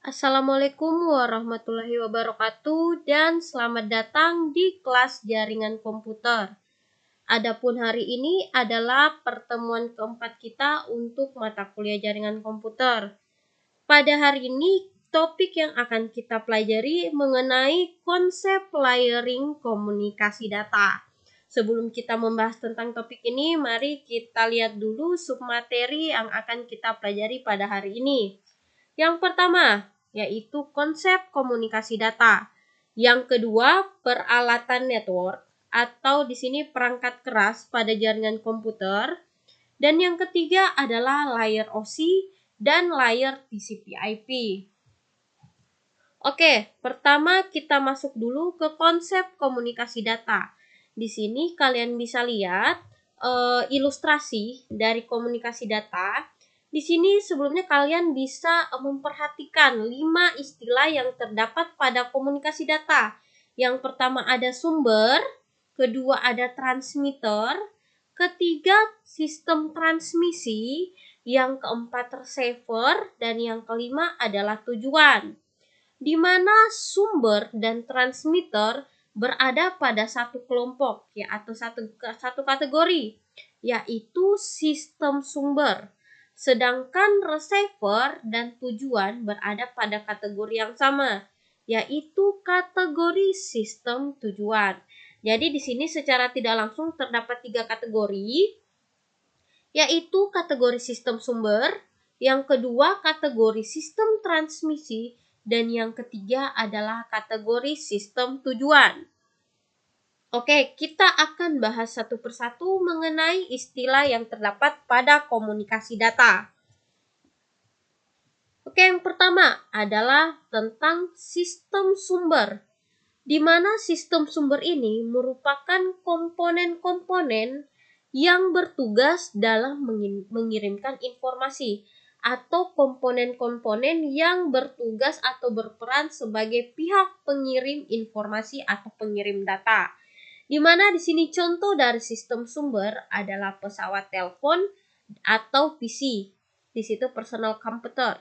Assalamualaikum warahmatullahi wabarakatuh dan selamat datang di kelas jaringan komputer. Adapun hari ini adalah pertemuan keempat kita untuk mata kuliah jaringan komputer. Pada hari ini, topik yang akan kita pelajari mengenai konsep layering komunikasi data. Sebelum kita membahas tentang topik ini, mari kita lihat dulu submateri yang akan kita pelajari pada hari ini. Yang pertama, yaitu konsep komunikasi data. Yang kedua, peralatan network atau di sini perangkat keras pada jaringan komputer. Dan yang ketiga adalah layer OSI dan layer TCP/IP. Oke, pertama kita masuk dulu ke konsep komunikasi data. Di sini kalian bisa lihat ilustrasi dari komunikasi data. Di sini sebelumnya kalian bisa memperhatikan 5 istilah yang terdapat pada komunikasi data. Yang pertama ada sumber, kedua ada transmitter, ketiga sistem transmisi, yang keempat receiver, dan yang kelima adalah tujuan. Di mana sumber dan transmitter berada pada satu kelompok ya atau satu kategori, yaitu sistem sumber. Sedangkan receiver dan tujuan berada pada kategori yang sama, yaitu kategori sistem tujuan. Jadi di sini secara tidak langsung terdapat 3 kategori, yaitu kategori sistem sumber, yang kedua kategori sistem transmisi, dan yang ketiga adalah kategori sistem tujuan. Oke, kita akan bahas satu persatu mengenai istilah yang terdapat pada komunikasi data. Oke, yang pertama adalah tentang sistem sumber, di mana sistem sumber ini merupakan komponen-komponen yang bertugas dalam mengirimkan informasi atau komponen-komponen yang bertugas atau berperan sebagai pihak pengirim informasi atau pengirim data. Di mana di sini contoh dari sistem sumber adalah pesawat telepon atau PC. Di situ personal computer.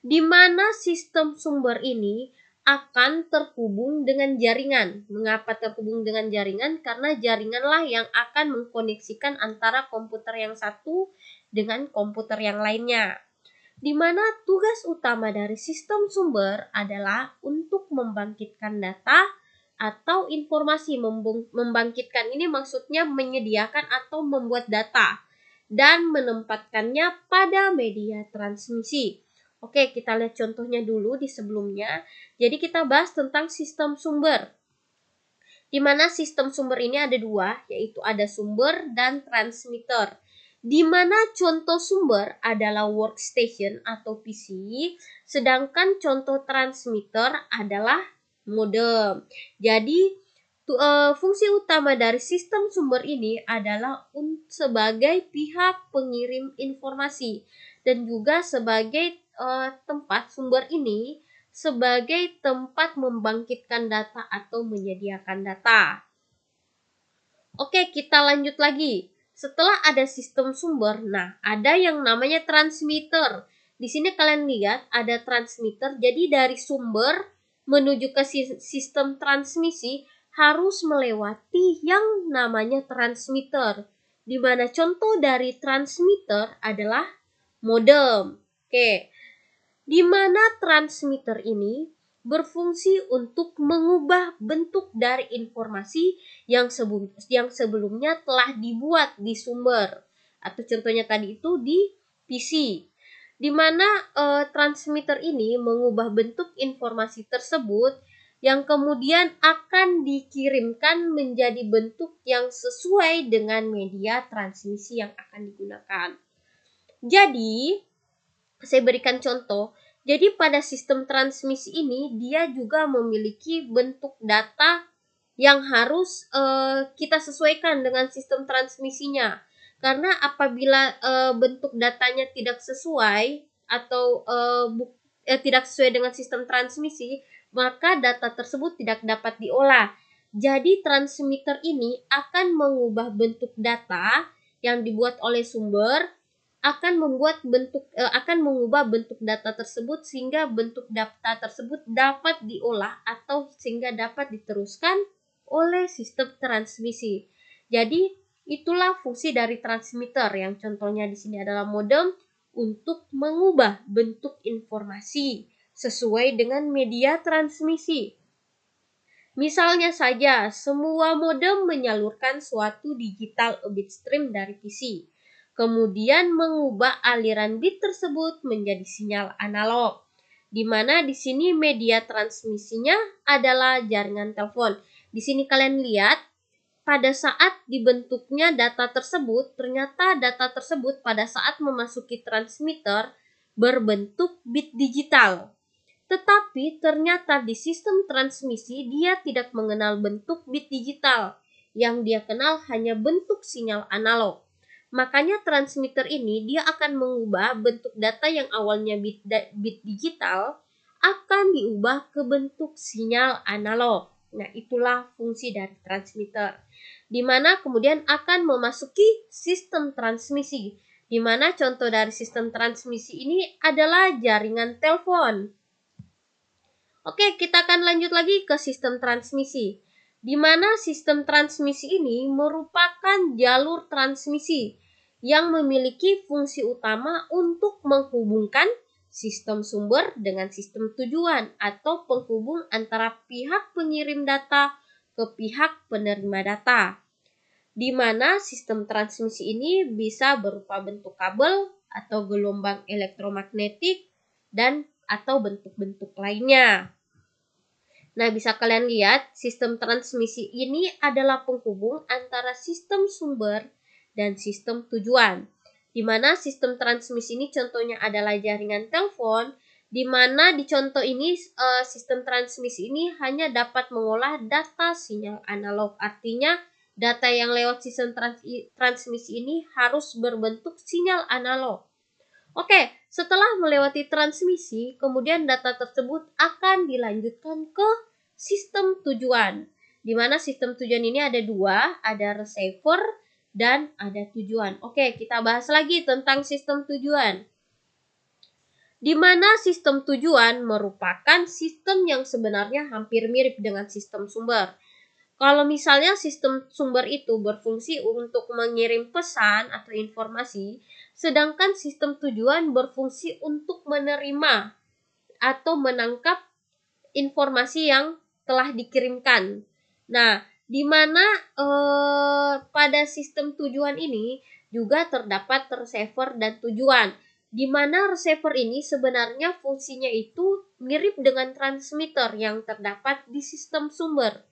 Di mana sistem sumber ini akan terhubung dengan jaringan. Mengapa terhubung dengan jaringan? Karena jaringanlah yang akan mengkoneksikan antara komputer yang satu dengan komputer yang lainnya. Di mana tugas utama dari sistem sumber adalah untuk membangkitkan data atau informasi. Membangkitkan ini maksudnya menyediakan atau membuat data dan menempatkannya pada media transmisi. Oke, kita lihat contohnya dulu di sebelumnya. Jadi kita bahas tentang sistem sumber. Di mana sistem sumber ini ada 2, yaitu ada sumber dan transmitter. Di mana contoh sumber adalah workstation atau PC, sedangkan contoh transmitter adalah modem. Jadi fungsi utama dari sistem sumber ini adalah sebagai pihak pengirim informasi dan juga sebagai tempat sumber ini sebagai tempat membangkitkan data atau menyediakan data. Oke, kita lanjut lagi. Setelah ada sistem sumber, nah ada yang namanya transmitter. Di sini kalian lihat ada transmitter. Jadi dari sumber menuju ke sistem transmisi harus melewati yang namanya transmitter. Di mana contoh dari transmitter adalah modem. Oke. Di mana transmitter ini berfungsi untuk mengubah bentuk dari informasi yang sebelumnya telah dibuat di sumber, atau contohnya tadi itu di PC, di mana transmitter ini mengubah bentuk informasi tersebut yang kemudian akan dikirimkan menjadi bentuk yang sesuai dengan media transmisi yang akan digunakan. Jadi saya berikan contoh. Jadi pada sistem transmisi ini dia juga memiliki bentuk data yang harus kita sesuaikan dengan sistem transmisinya. Karena apabila bentuk datanya tidak sesuai atau tidak sesuai dengan sistem transmisi, maka data tersebut tidak dapat diolah. Jadi transmitter ini akan mengubah bentuk data yang dibuat oleh sumber akan mengubah bentuk data tersebut sehingga bentuk data tersebut dapat diolah atau sehingga dapat diteruskan oleh sistem transmisi. Jadi itulah fungsi dari transmitter yang contohnya di sini adalah modem untuk mengubah bentuk informasi sesuai dengan media transmisi. Misalnya saja, semua modem menyalurkan suatu digital bit stream dari PC, kemudian mengubah aliran bit tersebut menjadi sinyal analog, di mana di sini media transmisinya adalah jaringan telepon. Di sini kalian lihat, pada saat dibentuknya data tersebut, ternyata data tersebut pada saat memasuki transmitter berbentuk bit digital. Tetapi ternyata di sistem transmisi dia tidak mengenal bentuk bit digital. Yang dia kenal hanya bentuk sinyal analog. Makanya transmitter ini dia akan mengubah bentuk data yang awalnya bit digital akan diubah ke bentuk sinyal analog. Nah, itulah fungsi dari transmitter. Di mana kemudian akan memasuki sistem transmisi. Di mana contoh dari sistem transmisi ini adalah jaringan telepon. Oke, kita akan lanjut lagi ke sistem transmisi, di mana sistem transmisi ini merupakan jalur transmisi yang memiliki fungsi utama untuk menghubungkan sistem sumber dengan sistem tujuan atau penghubung antara pihak pengirim data ke pihak penerima data, di mana sistem transmisi ini bisa berupa bentuk kabel atau gelombang elektromagnetik dan atau bentuk-bentuk lainnya. Nah, bisa kalian lihat, sistem transmisi ini adalah penghubung antara sistem sumber dan sistem tujuan. Di mana sistem transmisi ini contohnya adalah jaringan telepon, di mana di contoh ini sistem transmisi ini hanya dapat mengolah data sinyal analog. Artinya, data yang lewat sistem transmisi ini harus berbentuk sinyal analog. Oke, setelah melewati transmisi, kemudian data tersebut akan dilanjutkan ke sistem tujuan. Di mana sistem tujuan ini ada dua, ada receiver dan ada tujuan. Oke, kita bahas lagi tentang sistem tujuan. Di mana sistem tujuan merupakan sistem yang sebenarnya hampir mirip dengan sistem sumber. Kalau misalnya sistem sumber itu berfungsi untuk mengirim pesan atau informasi, sedangkan sistem tujuan berfungsi untuk menerima atau menangkap informasi yang telah dikirimkan. Nah, di mana pada sistem tujuan ini juga terdapat receiver dan tujuan. Di mana receiver ini sebenarnya fungsinya itu mirip dengan transmitter yang terdapat di sistem sumber.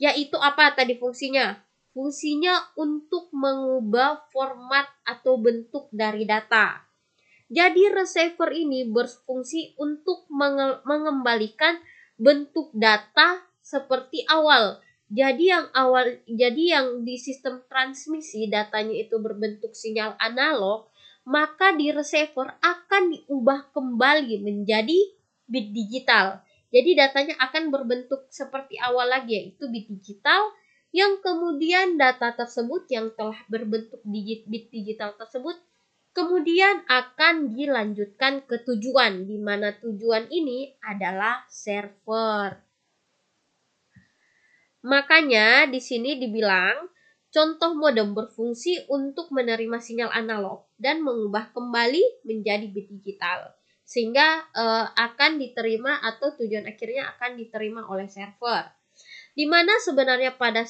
Yaitu apa tadi fungsinya? Fungsinya untuk mengubah format atau bentuk dari data. Jadi receiver ini berfungsi untuk mengembalikan bentuk data seperti awal. Jadi yang di sistem transmisi datanya itu berbentuk sinyal analog, maka di receiver akan diubah kembali menjadi bit digital. Jadi datanya akan berbentuk seperti awal lagi, yaitu bit digital, yang kemudian data tersebut yang telah berbentuk bit digital tersebut kemudian akan dilanjutkan ke tujuan, di mana tujuan ini adalah server. Makanya di sini dibilang contoh modem berfungsi untuk menerima sinyal analog dan mengubah kembali menjadi bit digital, sehingga akan diterima atau tujuan akhirnya akan diterima oleh server. Di mana sebenarnya pada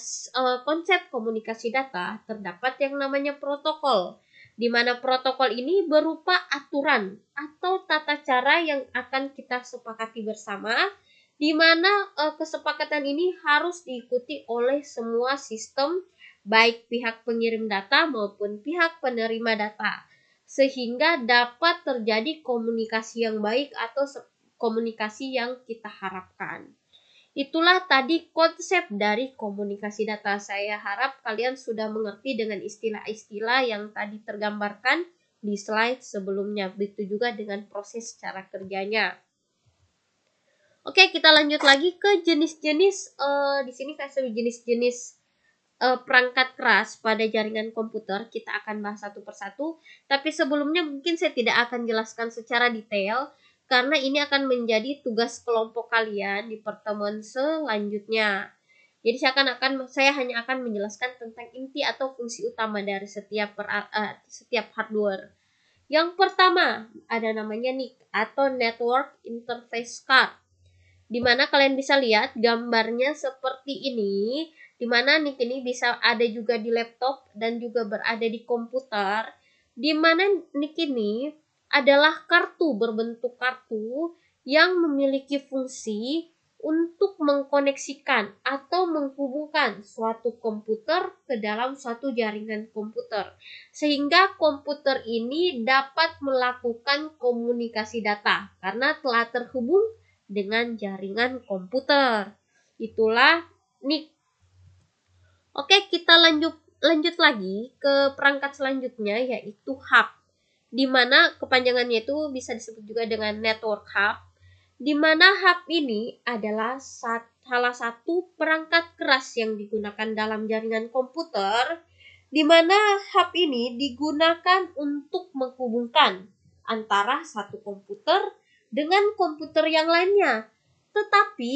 konsep komunikasi data terdapat yang namanya protokol, di mana protokol ini berupa aturan atau tata cara yang akan kita sepakati bersama, di mana kesepakatan ini harus diikuti oleh semua sistem, baik pihak pengirim data maupun pihak penerima data, sehingga dapat terjadi komunikasi yang baik atau komunikasi yang kita harapkan. Itulah tadi konsep dari komunikasi data. Saya harap kalian sudah mengerti dengan istilah-istilah yang tadi tergambarkan di slide sebelumnya. Begitu juga dengan proses cara kerjanya. Oke, kita lanjut lagi ke jenis-jenis. Di sini kasih jenis-jenis perangkat keras pada jaringan komputer, kita akan bahas satu persatu. Tapi sebelumnya mungkin saya tidak akan jelaskan secara detail karena ini akan menjadi tugas kelompok kalian di pertemuan selanjutnya. Jadi saya hanya akan menjelaskan tentang inti atau fungsi utama dari setiap hardware. Yang pertama ada namanya NIC atau Network Interface Card, di mana kalian bisa lihat gambarnya seperti ini, di mana NIC ini bisa ada juga di laptop dan juga berada di komputer, di mana NIC ini adalah berbentuk kartu yang memiliki fungsi untuk mengkoneksikan atau menghubungkan suatu komputer ke dalam suatu jaringan komputer, sehingga komputer ini dapat melakukan komunikasi data karena telah terhubung dengan jaringan komputer. Itulah NIC. Oke, kita lanjut lagi ke perangkat selanjutnya, yaitu hub, di mana kepanjangannya itu bisa disebut juga dengan network hub, di mana hub ini adalah salah satu perangkat keras yang digunakan dalam jaringan komputer, di mana hub ini digunakan untuk menghubungkan antara satu komputer dengan komputer yang lainnya. Tetapi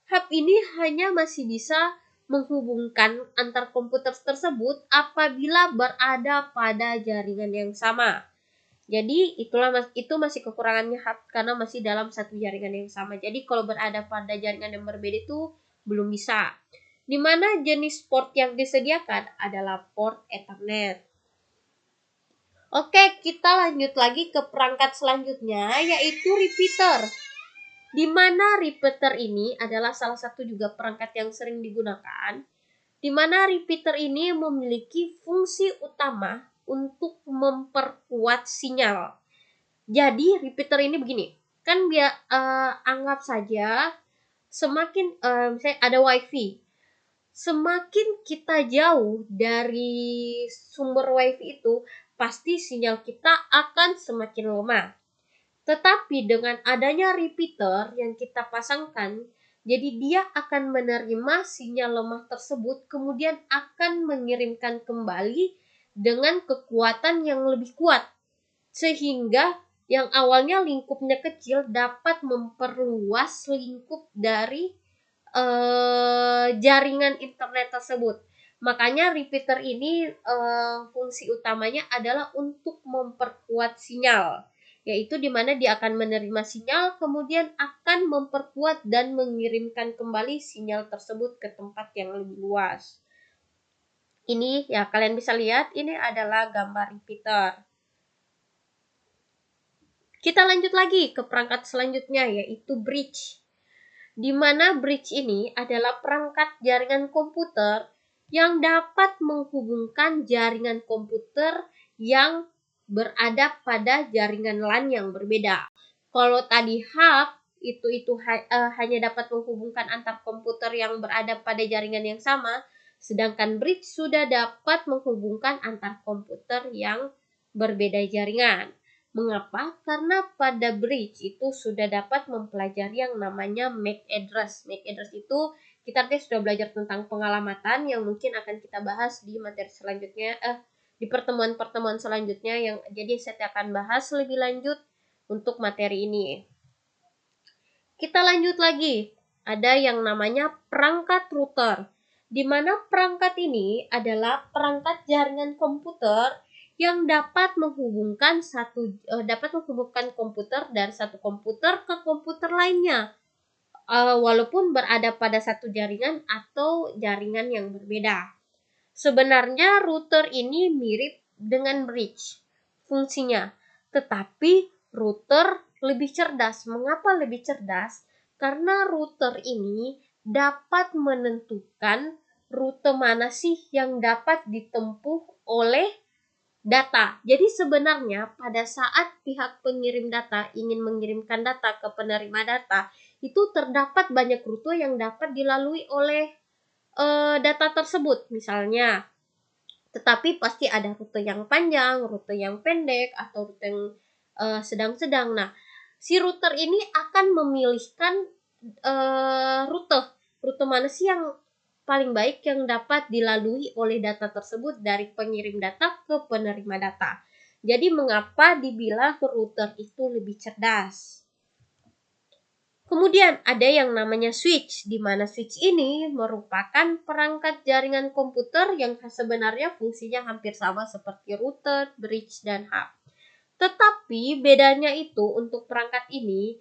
hub ini hanya masih bisa menghubungkan antar komputer tersebut apabila berada pada jaringan yang sama. Jadi itu masih kekurangannya hub karena masih dalam satu jaringan yang sama. Jadi kalau berada pada jaringan yang berbeda itu belum bisa. Di mana jenis port yang disediakan adalah port Ethernet. Oke, kita lanjut lagi ke perangkat selanjutnya, yaitu repeater. Di mana repeater ini adalah salah satu juga perangkat yang sering digunakan, di mana repeater ini memiliki fungsi utama untuk memperkuat sinyal. Jadi repeater ini begini, kan anggap saja semakin misalnya ada wifi, semakin kita jauh dari sumber wifi itu, pasti sinyal kita akan semakin lemah. Tetapi dengan adanya repeater yang kita pasangkan, jadi dia akan menerima sinyal lemah tersebut, kemudian akan mengirimkan kembali dengan kekuatan yang lebih kuat. Sehingga yang awalnya lingkupnya kecil dapat memperluas lingkup dari jaringan internet tersebut. Makanya repeater ini fungsi utamanya adalah untuk memperkuat sinyal, yaitu di mana dia akan menerima sinyal kemudian akan memperkuat dan mengirimkan kembali sinyal tersebut ke tempat yang lebih luas. Ini ya kalian bisa lihat, ini adalah gambar repeater. Kita lanjut lagi ke perangkat selanjutnya, yaitu bridge. Di mana bridge ini adalah perangkat jaringan komputer yang dapat menghubungkan jaringan komputer yang berada pada jaringan LAN yang berbeda. Kalau tadi hub itu hanya dapat menghubungkan antar komputer yang berada pada jaringan yang sama, sedangkan bridge sudah dapat menghubungkan antar komputer yang berbeda jaringan. Mengapa? Karena pada bridge itu sudah dapat mempelajari yang namanya MAC address. MAC address itu kita sudah belajar tentang pengalamatan yang mungkin akan kita bahas di materi selanjutnya, di pertemuan-pertemuan selanjutnya, yang jadi saya akan bahas lebih lanjut untuk materi ini. Kita lanjut lagi, ada yang namanya perangkat router, di mana perangkat ini adalah perangkat jaringan komputer yang dapat menghubungkan komputer dari satu komputer ke komputer lainnya, walaupun berada pada satu jaringan atau jaringan yang berbeda. Sebenarnya router ini mirip dengan bridge fungsinya, tetapi router lebih cerdas. Mengapa lebih cerdas? Karena router ini dapat menentukan rute mana sih yang dapat ditempuh oleh data. Jadi sebenarnya pada saat pihak pengirim data ingin mengirimkan data ke penerima data, itu terdapat banyak rute yang dapat dilalui oleh data tersebut misalnya. Tetapi pasti ada rute yang panjang, rute yang pendek, atau rute yang sedang-sedang. Nah, si router ini akan memilihkan rute mana sih yang paling baik yang dapat dilalui oleh data tersebut dari pengirim data ke penerima data. Jadi mengapa dibilang router itu lebih cerdas? Kemudian ada yang namanya switch, di mana switch ini merupakan perangkat jaringan komputer yang sebenarnya fungsinya hampir sama seperti router, bridge, dan hub. Tetapi bedanya itu untuk perangkat ini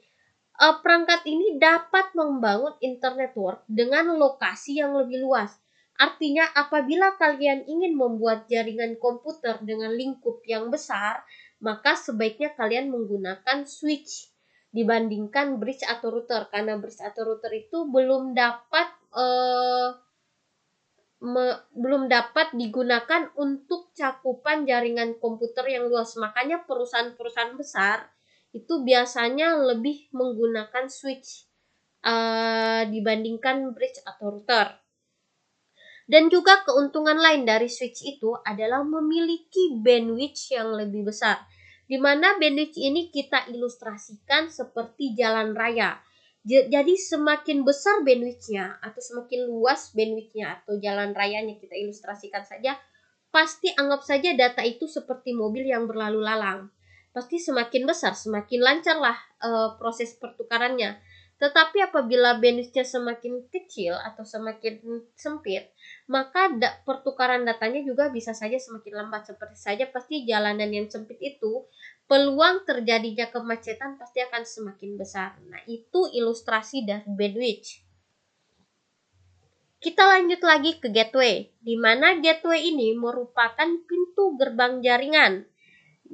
dapat membangun internet network dengan lokasi yang lebih luas. Artinya apabila kalian ingin membuat jaringan komputer dengan lingkup yang besar, maka sebaiknya kalian menggunakan switch dibandingkan bridge atau router, karena bridge atau router itu belum dapat digunakan untuk cakupan jaringan komputer yang luas. Makanya perusahaan-perusahaan besar itu biasanya lebih menggunakan switch dibandingkan bridge atau router. Dan juga keuntungan lain dari switch itu adalah memiliki bandwidth yang lebih besar, di mana bandwidth ini kita ilustrasikan seperti jalan raya. Jadi semakin besar bandwidth-nya atau semakin luas bandwidth-nya atau jalan rayanya kita ilustrasikan saja, pasti anggap saja data itu seperti mobil yang berlalu lalang. Pasti semakin besar, semakin lancarlah proses pertukarannya. Tetapi apabila bandwidth-nya semakin kecil atau semakin sempit, maka pertukaran datanya juga bisa saja semakin lambat. Seperti saja pasti jalanan yang sempit itu, peluang terjadinya kemacetan pasti akan semakin besar. Nah, itu ilustrasi dari bandwidth. Kita lanjut lagi ke gateway, di mana gateway ini merupakan pintu gerbang jaringan.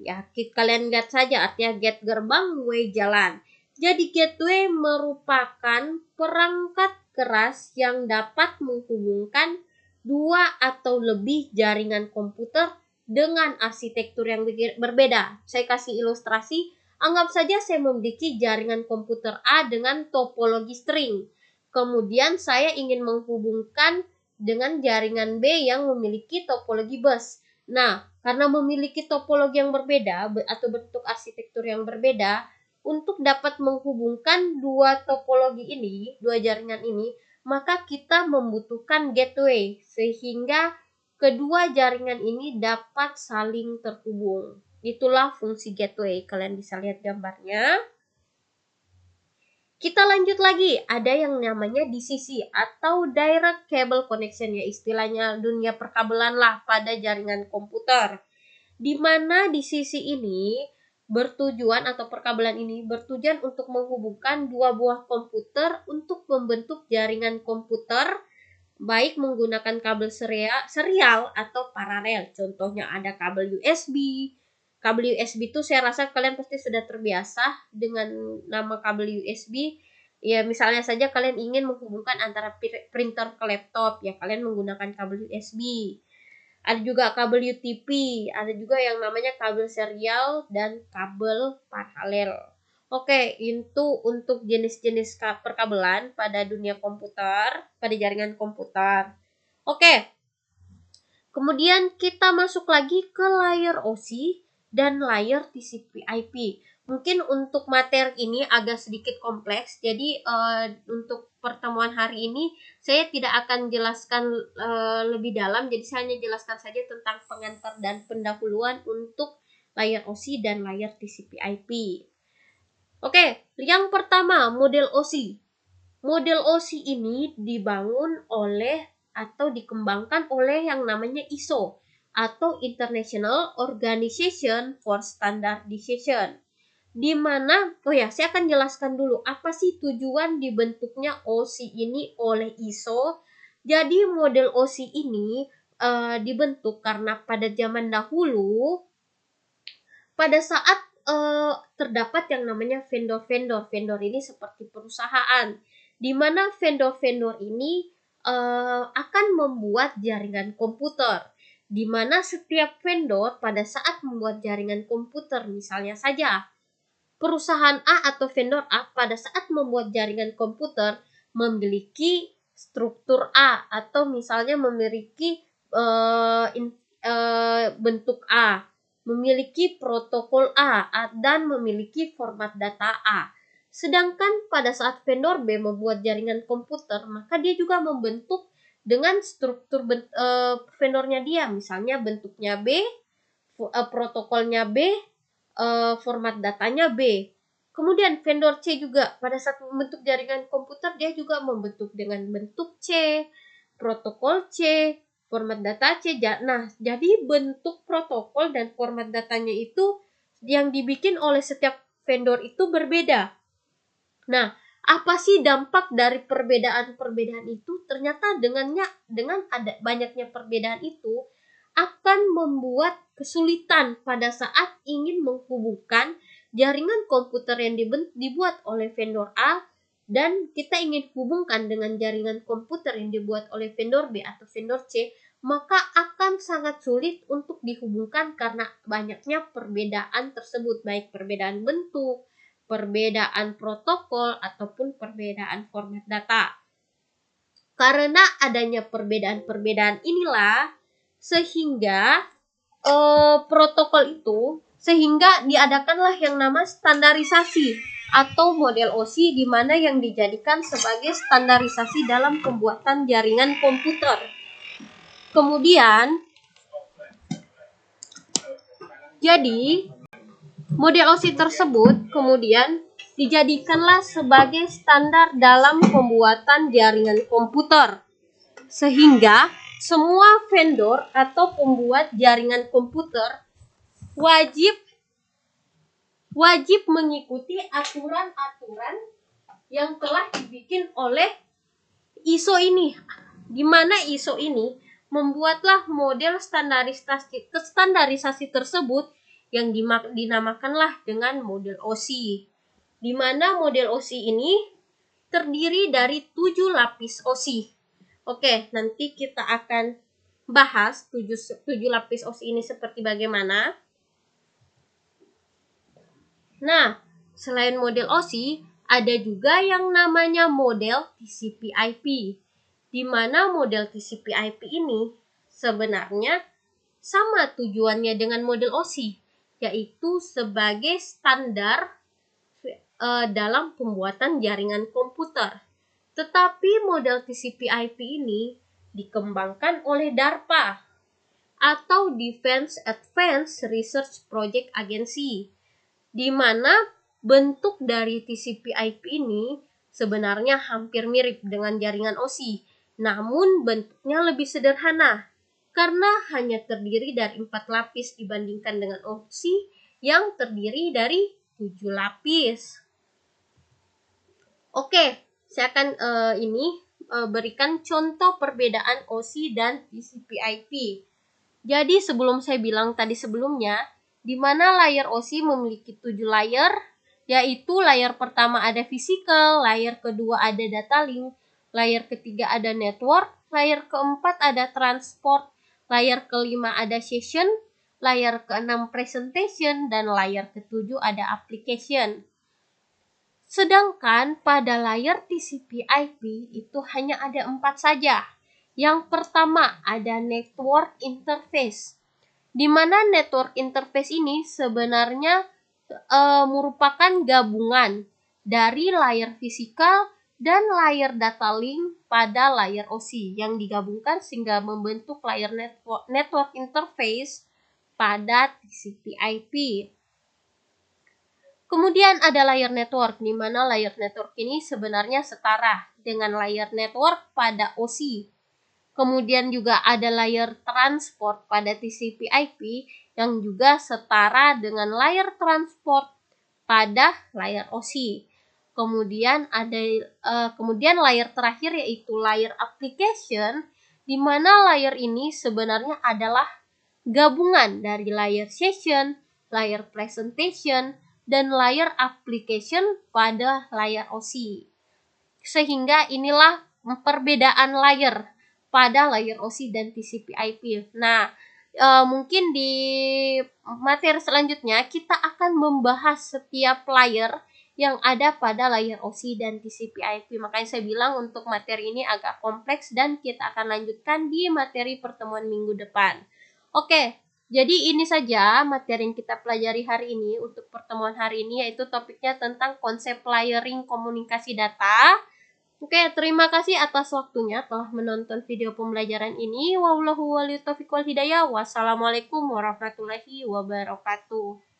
Ya, kalian lihat saja artinya gate gerbang, way jalan. Jadi gateway merupakan perangkat keras yang dapat menghubungkan dua atau lebih jaringan komputer dengan arsitektur yang berbeda. Saya kasih ilustrasi, anggap saja saya memiliki jaringan komputer A dengan topologi string. Kemudian saya ingin menghubungkan dengan jaringan B yang memiliki topologi bus. Nah, karena memiliki topologi yang berbeda atau bentuk arsitektur yang berbeda, untuk dapat menghubungkan dua topologi ini, dua jaringan ini, maka kita membutuhkan gateway sehingga kedua jaringan ini dapat saling terhubung. Itulah fungsi gateway. Kalian bisa lihat gambarnya. Kita lanjut lagi, ada yang namanya DCC atau Direct Cable Connection, ya istilahnya dunia perkabelan lah pada jaringan komputer. Di mana DCC ini bertujuan atau perkabelan ini bertujuan untuk menghubungkan dua buah komputer untuk membentuk jaringan komputer baik menggunakan kabel serial atau paralel. Contohnya ada kabel USB. Kabel USB itu saya rasa kalian pasti sudah terbiasa dengan nama kabel USB. Ya, misalnya saja kalian ingin menghubungkan antara printer ke laptop, ya kalian menggunakan kabel USB. Ada juga kabel UTP, ada juga yang namanya kabel serial dan kabel paralel. Oke, itu untuk jenis-jenis perkabelan pada dunia komputer, pada jaringan komputer. Oke, kemudian kita masuk lagi ke layer OSI dan layer TCP/IP. Mungkin untuk materi ini agak sedikit kompleks, jadi untuk pertemuan hari ini saya tidak akan jelaskan lebih dalam, jadi saya hanya jelaskan saja tentang pengantar dan pendahuluan untuk layer OSI dan layer TCP/IP. Oke, yang pertama model OSI. Model OSI ini dibangun oleh atau dikembangkan oleh yang namanya ISO atau International Organization for Standardization. Di mana, saya akan jelaskan dulu apa sih tujuan dibentuknya OSI ini oleh ISO. Jadi model OSI ini dibentuk karena pada zaman dahulu, pada saat terdapat yang namanya vendor-vendor. Vendor ini seperti perusahaan, di mana vendor-vendor ini akan membuat jaringan komputer, di mana setiap vendor pada saat membuat jaringan komputer, misalnya saja perusahaan A atau vendor A pada saat membuat jaringan komputer memiliki struktur A atau misalnya memiliki bentuk A, memiliki protokol A, dan memiliki format data A. Sedangkan pada saat vendor B membuat jaringan komputer, maka dia juga membentuk dengan struktur vendornya dia, misalnya bentuknya B, protokolnya B, format datanya B. Kemudian vendor C juga pada saat membentuk jaringan komputer dia juga membentuk dengan bentuk C, protokol C, format data C. Nah, jadi bentuk protokol dan format datanya itu yang dibikin oleh setiap vendor itu berbeda. Nah, apa sih dampak dari perbedaan-perbedaan itu? Ternyata dengan ada banyaknya perbedaan itu akan membuat kesulitan pada saat ingin menghubungkan jaringan komputer yang dibuat oleh vendor A dan kita ingin hubungkan dengan jaringan komputer yang dibuat oleh vendor B atau vendor C, maka akan sangat sulit untuk dihubungkan karena banyaknya perbedaan tersebut, baik perbedaan bentuk, perbedaan protokol, ataupun perbedaan format data. Karena adanya perbedaan-perbedaan inilah sehingga sehingga diadakanlah yang nama standarisasi atau model OSI di mana yang dijadikan sebagai standarisasi dalam pembuatan jaringan komputer. Kemudian jadi model OSI tersebut kemudian dijadikanlah sebagai standar dalam pembuatan jaringan komputer. Sehingga semua vendor atau pembuat jaringan komputer wajib mengikuti aturan-aturan yang telah dibikin oleh ISO ini. Di mana ISO ini membuatlah model standarisasi tersebut yang dinamakanlah dengan model OSI. Di mana model OSI ini terdiri dari 7 lapis OSI. Oke, nanti kita akan bahas 7 lapis OSI ini seperti bagaimana. Nah, selain model OSI, ada juga yang namanya model TCP/IP. Di mana model TCP/IP ini sebenarnya sama tujuannya dengan model OSI, yaitu sebagai standar dalam pembuatan jaringan komputer. Tetapi model TCP/IP ini dikembangkan oleh DARPA atau Defense Advanced Research Project Agency, di mana bentuk dari TCP/IP ini sebenarnya hampir mirip dengan jaringan OSI, namun bentuknya lebih sederhana karena hanya terdiri dari 4 lapis dibandingkan dengan OSI yang terdiri dari 7 lapis. Oke, saya akan berikan contoh perbedaan OSI dan TCP/IP. Jadi sebelum saya bilang tadi sebelumnya, di mana layer OSI memiliki 7 layer, yaitu layer pertama ada physical, layer kedua ada data link, layer ketiga ada network, layer keempat ada transport, layer kelima ada session, layer keenam presentation, dan layer ketujuh ada application. Sedangkan pada layer TCP/IP itu hanya ada 4 saja. Yang pertama ada network interface, di mana network interface ini sebenarnya merupakan gabungan dari layer physical dan layer data link pada layer OSI yang digabungkan sehingga membentuk layer network interface pada TCP/IP. Kemudian ada layer network, di mana layer network ini sebenarnya setara dengan layer network pada OSI. Kemudian juga ada layer transport pada TCP/IP yang juga setara dengan layer transport pada layer OSI. Kemudian layer terakhir yaitu layer application, di mana layer ini sebenarnya adalah gabungan dari layer session, layer presentation, dan layer application pada layer OSI. Sehingga inilah perbedaan layer pada layer OSI dan TCP/IP. Nah, mungkin di materi selanjutnya kita akan membahas setiap layer yang ada pada layer OSI dan TCP/IP. Makanya saya bilang untuk materi ini agak kompleks dan kita akan lanjutkan di materi pertemuan minggu depan. Oke, jadi ini saja materi yang kita pelajari hari ini untuk pertemuan hari ini, yaitu topiknya tentang konsep layering komunikasi data. Oke, terima kasih atas waktunya telah menonton video pembelajaran ini. Wallahu waliyu taufiq wal hidayah. Wassalamualaikum warahmatullahi wabarakatuh.